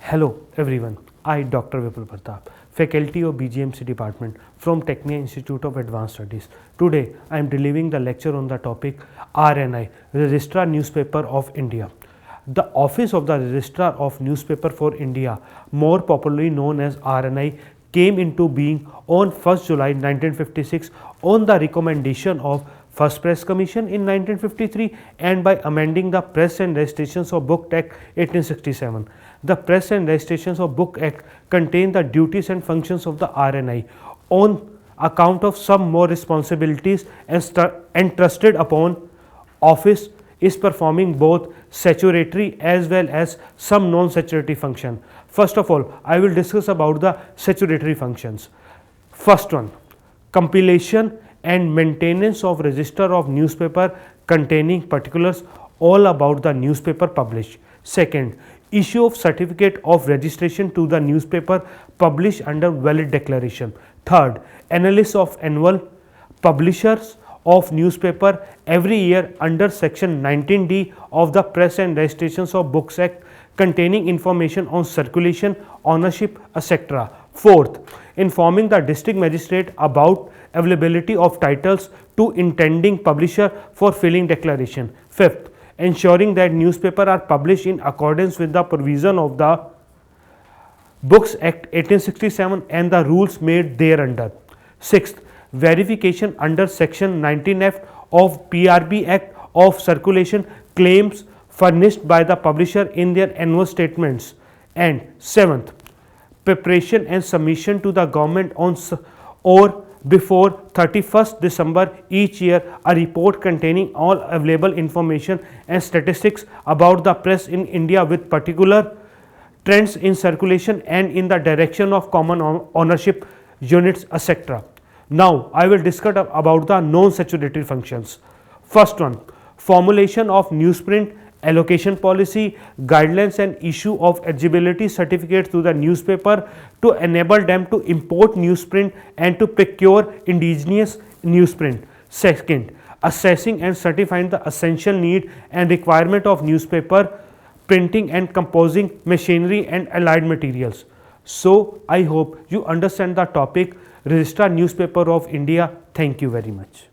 Hello everyone, I Dr. Vipul Pratap, faculty of BGMC department from Technia Institute of Advanced Studies. Today I am delivering the lecture on the topic RNI, Registrar Newspaper of India. The office of the Registrar of Newspaper for India, more popularly known as RNI, came into being on 1st July 1956 on the recommendation of First Press Commission in 1953 and by amending the Press and Registrations of Book Act 1867. The Press and Registrations of Book Act contain the duties and functions of the RNI on account of some more responsibilities entrusted upon office is performing both statutory as well as some non-statutory function. First of all, I will discuss about the statutory functions. First one, compilation and maintenance of register of newspaper containing particulars all about the newspaper published. Second, issue of certificate of registration to the newspaper published under valid declaration. Third, analysis of annual publishers of newspaper every year under section 19D of the Press and Registrations of Books Act containing information on circulation, ownership, etc. Fourth, informing the district magistrate about availability of titles to intending publisher for filling declaration. Fifth, ensuring that newspaper are published in accordance with the provision of the Books Act 1867 and the rules made thereunder. Sixth, verification under section 19F of PRB Act of circulation claims furnished by the publisher in their annual statements. And seventh, preparation and submission to the government on or before 31st December each year a report containing all available information and statistics about the press in India with particular trends in circulation and in the direction of common ownership units, etc. Now I will discuss about the non-statutory functions. First one, formulation of newsprint allocation policy, guidelines and issue of eligibility certificates to the newspaper to enable them to import newsprint and to procure indigenous newsprint. Second, assessing and certifying the essential need and requirement of newspaper printing and composing machinery and allied materials. So I hope you understand the topic Registrar Newspaper of India. Thank you very much.